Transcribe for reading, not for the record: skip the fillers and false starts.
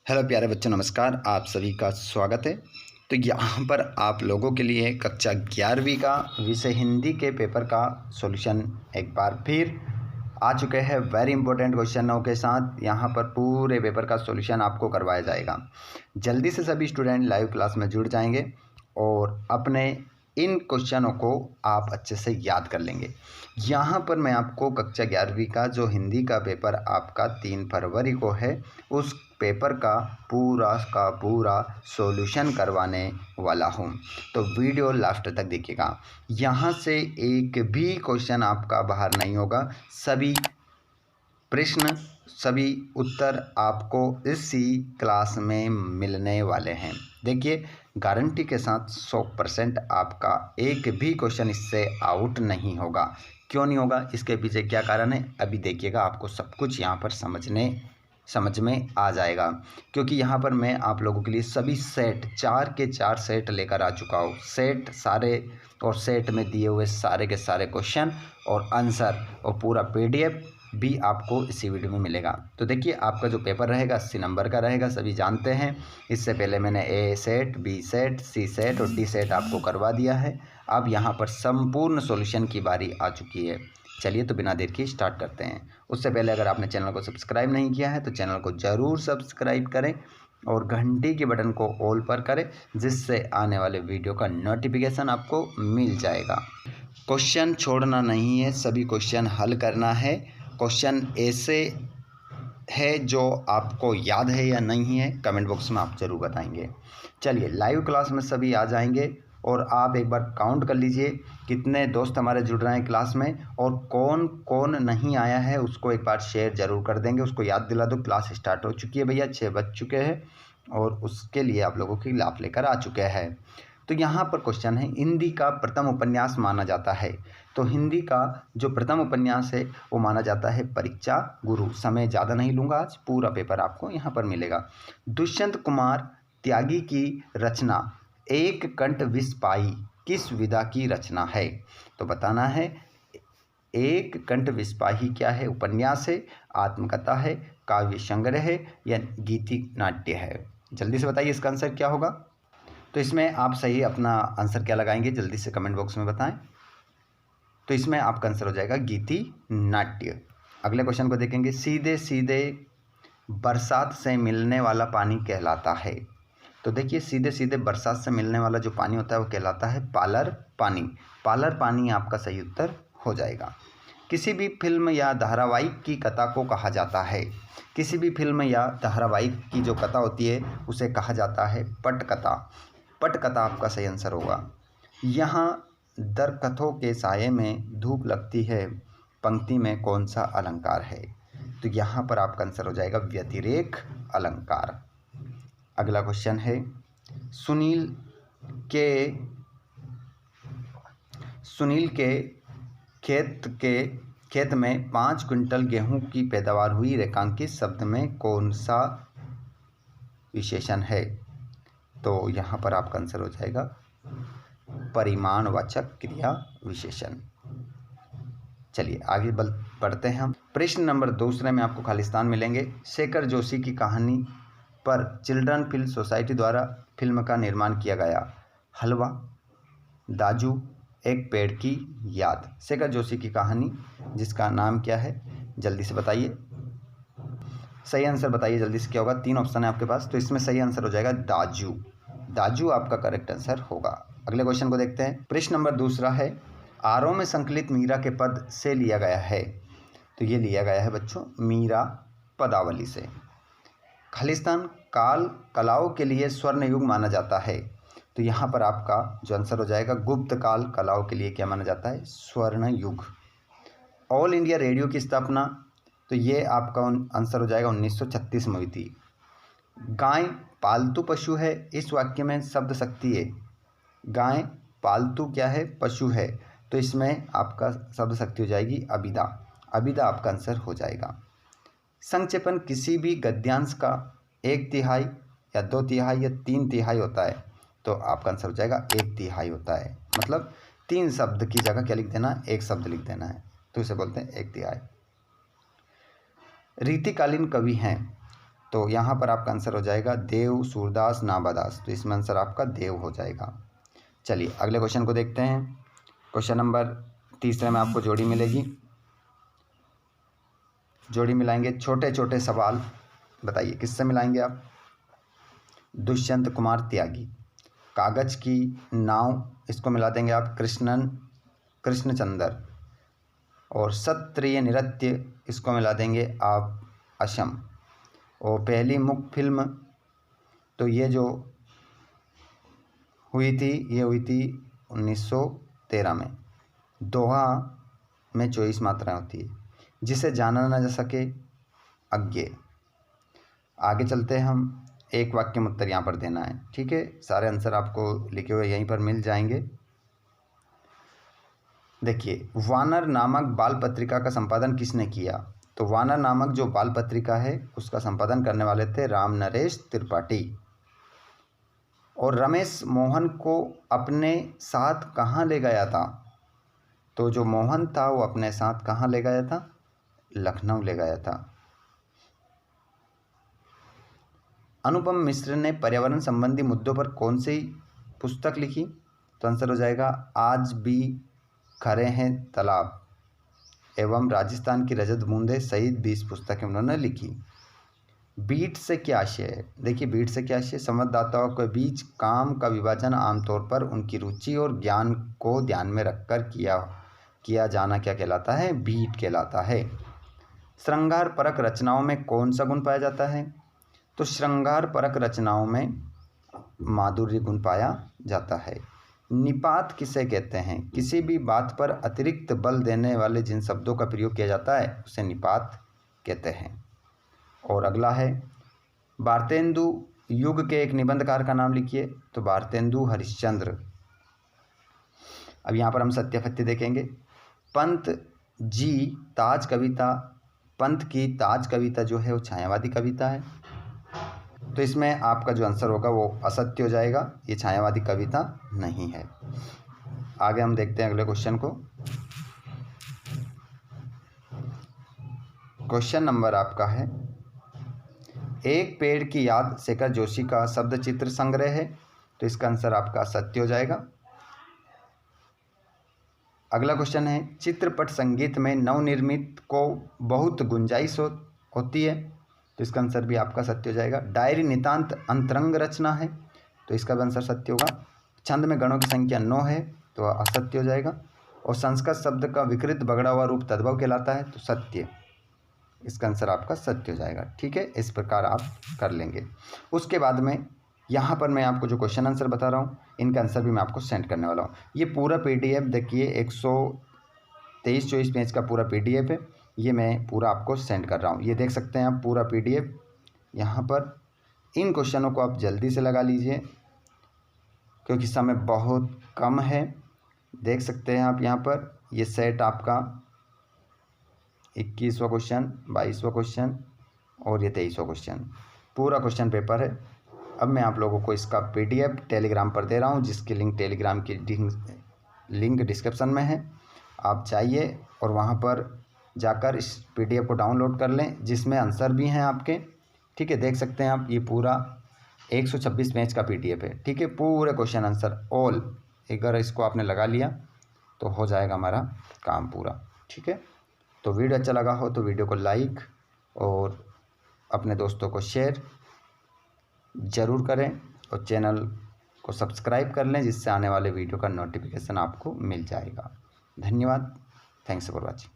Hello प्यारे बच्चों, नमस्कार। आप सभी का स्वागत है। तो यहाँ पर आप लोगों के लिए कक्षा 11वीं का विषय हिंदी के पेपर का सॉल्यूशन एक बार फिर आ चुके हैं वेरी इंपॉर्टेंट क्वेश्चनों के साथ। यहाँ पर पूरे पेपर का सॉल्यूशन आपको करवाया जाएगा। जल्दी से सभी स्टूडेंट लाइव क्लास में जुड़ जाएंगे और अपने इन क्वेश्चनों को आप अच्छे से याद कर लेंगे। यहाँ पर मैं आपको कक्षा 11वीं का जो हिंदी का पेपर आपका 3 फरवरी को है, उस पेपर का पूरा सॉल्यूशन करवाने वाला हूँ। तो वीडियो लास्ट तक देखिएगा। यहाँ से एक भी क्वेश्चन आपका बाहर नहीं होगा। सभी प्रश्न, सभी उत्तर आपको इसी क्लास में मिलने वाले हैं। देखिए, गारंटी के साथ 100% आपका एक भी क्वेश्चन इससे आउट नहीं होगा। क्यों नहीं होगा, इसके पीछे क्या कारण है, अभी देखिएगा। आपको सब कुछ यहाँ पर समझ में आ जाएगा, क्योंकि यहाँ पर मैं आप लोगों के लिए सभी सेट 4 के 4 सेट लेकर आ चुका हूँ। सेट सारे और सेट में दिए हुए सारे के सारे क्वेश्चन और आंसर और पूरा PDF भी आपको इसी वीडियो में मिलेगा। तो देखिए, आपका जो पेपर रहेगा 80 नंबर का रहेगा, सभी जानते हैं। इससे पहले मैंने A set, B set, C set और D सेट आपको करवा दिया है। अब यहाँ पर संपूर्ण सॉल्यूशन की बारी आ चुकी है। चलिए, तो बिना देर के स्टार्ट करते हैं। उससे पहले अगर आपने चैनल को सब्सक्राइब नहीं किया है तो चैनल को ज़रूर सब्सक्राइब करें और घंटी के बटन को ऑल पर करें, जिससे आने वाले वीडियो का नोटिफिकेशन आपको मिल जाएगा। क्वेश्चन छोड़ना नहीं है, सभी क्वेश्चन हल करना है। क्वेश्चन ऐसे है जो आपको याद है या नहीं है, कमेंट बॉक्स में आप ज़रूर बताएंगे। चलिए, लाइव क्लास में सभी आ जाएंगे और आप एक बार काउंट कर लीजिए कितने दोस्त हमारे जुड़ रहे हैं क्लास में, और कौन कौन नहीं आया है उसको एक बार शेयर ज़रूर कर देंगे। उसको याद दिला दो, क्लास स्टार्ट हो चुकी है भैया, 6 बज चुके हैं और उसके लिए आप लोगों की लाभ लेकर आ चुके हैं। तो यहाँ पर क्वेश्चन है, हिंदी का प्रथम उपन्यास माना जाता है। तो हिंदी का जो प्रथम उपन्यास है वो माना जाता है परीक्षा गुरु। समय ज़्यादा नहीं लूँगा, आज पूरा पेपर आपको यहाँ पर मिलेगा। दुष्यंत कुमार त्यागी की रचना एक कंठ विष पाई किस विधा की रचना है? तो बताना है। एक कंठ विष पाई क्या है? उपन्यास है, आत्मकथा है, काव्य संग्रह है या गीति नाट्य है? जल्दी से बताइए इसका आंसर क्या होगा। तो इसमें आप सही अपना आंसर क्या लगाएंगे, जल्दी से कमेंट बॉक्स में बताएं। तो इसमें आपका आंसर हो जाएगा गीति नाट्य। अगले क्वेश्चन को देखेंगे। सीधे सीधे बरसात से मिलने वाला पानी कहलाता है। तो देखिए, सीधे सीधे बरसात से मिलने वाला जो पानी होता है वो कहलाता है पालर पानी। पालर पानी आपका सही उत्तर हो जाएगा। किसी भी फिल्म या धारावाहिक की कथा को कहा जाता है। किसी भी फिल्म या धारावाहिक की जो कथा होती है उसे कहा जाता है पटकथा। पटकथा आपका सही आंसर होगा। यहाँ दरकथों के साये में धूप लगती है पंक्ति में कौन सा अलंकार है? तो यहाँ पर आपका आंसर हो जाएगा व्यतिरेक अलंकार। अगला क्वेश्चन है, सुनील के खेत में 5 क्विंटल गेहूं की पैदावार हुई, रेखांकित शब्द में कौन सा विशेषण है? तो यहाँ पर आपका आंसर हो जाएगा परिमाणवाचक क्रिया विशेषण। चलिए आगे बढ़ते हैं हम। प्रश्न नंबर 2 में आपको खालिस्तान मिलेंगे। शेखर जोशी की कहानी पर चिल्ड्रन फिल्म सोसाइटी द्वारा फिल्म का निर्माण किया गया। हलवा, दाजू, एक पेड़ की याद। शेखर जोशी की कहानी जिसका नाम क्या है, जल्दी से बताइए। सही आंसर बताइए जल्दी से, क्या होगा? 3 ऑप्शन है आपके पास, तो इसमें सही आंसर हो जाएगा दाजू। दाजू आपका करेक्ट आंसर होगा। अगले क्वेश्चन को देखते हैं। प्रश्न नंबर 2 है, आरोह में संकलित मीरा के पद से लिया गया है। तो ये लिया गया है बच्चों मीरा पदावली से। खालिस्तान काल कलाओं के लिए स्वर्ण युग माना जाता है। तो यहाँ पर आपका जो आंसर हो जाएगा गुप्त काल कलाओं के लिए क्या माना जाता है? स्वर्ण युग। ऑल इंडिया रेडियो की स्थापना, तो ये आपका आंसर हो जाएगा 1936 में हुई थी। गाय पालतू पशु है, इस वाक्य में शब्द शक्ति है। गाय पालतू क्या है? पशु है, तो इसमें आपका शब्द शक्ति हो जाएगी अबिदा। अबिदा आपका आंसर हो जाएगा। संक्षेपण किसी भी गद्यांश का 1/3 या 2/3 या 3/3 होता है, तो आपका आंसर हो जाएगा 1/3 होता है। मतलब 3 शब्द की जगह क्या लिख देना है? 1 शब्द लिख देना है, तो इसे बोलते हैं 1/3। रीतिकालीन कवि हैं, तो यहाँ पर आपका आंसर हो जाएगा देव, सूरदास, नाबादास। तो इसमें आंसर आपका देव हो जाएगा। चलिए अगले क्वेश्चन को देखते हैं। क्वेश्चन नंबर 3 में आपको जोड़ी मिलेगी। जोड़ी मिलाएंगे, छोटे छोटे सवाल बताइए किससे मिलाएंगे आप। दुष्यंत कुमार त्यागी। कागज की नाव, इसको मिला देंगे आप कृष्णचंद्र। और सत्रिय नृत्य, इसको मिला देंगे आप असम। और पहली मुख्य फिल्म तो ये जो हुई थी, ये हुई थी 1913 में। दोहा में 24 मात्राएं होती है। जिसे जाना न जा सके अज्ञे। आगे चलते हैं हम। एक वाक्य में उत्तर यहाँ पर देना है, ठीक है। सारे आंसर आपको लिखे हुए यहीं पर मिल जाएंगे। देखिए, वानर नामक बाल पत्रिका का संपादन किसने किया। तो वानर नामक जो बाल पत्रिका है उसका संपादन करने वाले थे राम नरेश त्रिपाठी। और रमेश मोहन को अपने साथ कहाँ ले गया था। तो जो मोहन था वो अपने साथ कहाँ ले गया था, लखनऊ ले गया था। अनुपम मिश्र ने पर्यावरण संबंधी मुद्दों पर कौन सी पुस्तक लिखी। तो आंसर हो जाएगा आज भी खरे हैं तालाब एवं राजस्थान की रजत बूंदे सहित 20 पुस्तकें उन्होंने लिखी। बीट से क्या आशय है। देखिए, बीट से क्या आशय, संवाददाताओं के बीच काम का विभाजन आमतौर पर उनकी रुचि और ज्ञान को ध्यान में रखकर किया जाना क्या कहलाता है, बीट कहलाता है। श्रृंगार परक रचनाओं में कौन सा गुण पाया जाता है। तो श्रृंगार परक रचनाओं में माधुर्य गुण पाया जाता है। निपात किसे कहते हैं, किसी भी बात पर अतिरिक्त बल देने वाले जिन शब्दों का प्रयोग किया जाता है उसे निपात कहते हैं। और अगला है, भारतेंदु युग के एक निबंधकार का नाम लिखिए। तो भारतेंदु हरिश्चंद्र। अब यहाँ पर हम सत्यापत्य देखेंगे। पंत की ताज कविता जो है वो छायावादी कविता है। तो इसमें आपका जो आंसर होगा वो असत्य हो जाएगा, ये छायावादी कविता नहीं है। आगे हम देखते हैं अगले क्वेश्चन को। क्वेश्चन नंबर आपका है, एक पेड़ की याद शेखर जोशी का शब्द चित्र संग्रह है। तो इसका आंसर आपका सत्य हो जाएगा। अगला क्वेश्चन है, चित्रपट संगीत में नवनिर्मित को बहुत गुंजाइश होती है। तो इसका आंसर भी आपका सत्य हो जाएगा। डायरी नितांत अंतरंग रचना है। तो इसका भी आंसर सत्य होगा। छंद में गणों की संख्या 9 है। तो असत्य हो जाएगा। और संस्कृत शब्द का विकृत बगड़ा हुआ रूप तद्भव कहलाता है। तो सत्य, इसका आंसर आपका सत्य हो जाएगा, ठीक है। इस प्रकार आप कर लेंगे। उसके बाद में यहाँ पर मैं आपको जो क्वेश्चन आंसर बता रहा हूँ इनका आंसर भी मैं आपको सेंड करने वाला हूँ। ये पूरा PDF देखिए 123-24 पेज का पूरा PDF है। ये मैं पूरा आपको सेंड कर रहा हूँ। ये देख सकते हैं आप पूरा PDF। यहाँ पर इन क्वेश्चनों को आप जल्दी से लगा लीजिए क्योंकि समय बहुत कम है। देख सकते हैं आप यहाँ पर ये सेट आपका 21वां क्वेश्चन, 22वां क्वेश्चन और ये 23वां क्वेश्चन पूरा क्वेश्चन पेपर है। अब मैं आप लोगों को इसका PDF टेलीग्राम पर दे रहा हूँ, जिसकी लिंक टेलीग्राम की लिंक डिस्क्रिप्शन में है। आप चाहिए और वहाँ पर जाकर इस PDF को डाउनलोड कर लें, जिसमें आंसर भी हैं आपके, ठीक है। देख सकते हैं आप ये पूरा 126 पेज का PDF है, ठीक है। पूरे क्वेश्चन आंसर ऑल अगर इसको आपने लगा लिया तो हो जाएगा हमारा काम पूरा, ठीक है। तो वीडियो अच्छा लगा हो तो वीडियो को लाइक और अपने दोस्तों को शेयर ज़रूर करें और चैनल को सब्सक्राइब कर लें, जिससे आने वाले वीडियो का नोटिफिकेशन आपको मिल जाएगा। धन्यवाद। Thanks for watching.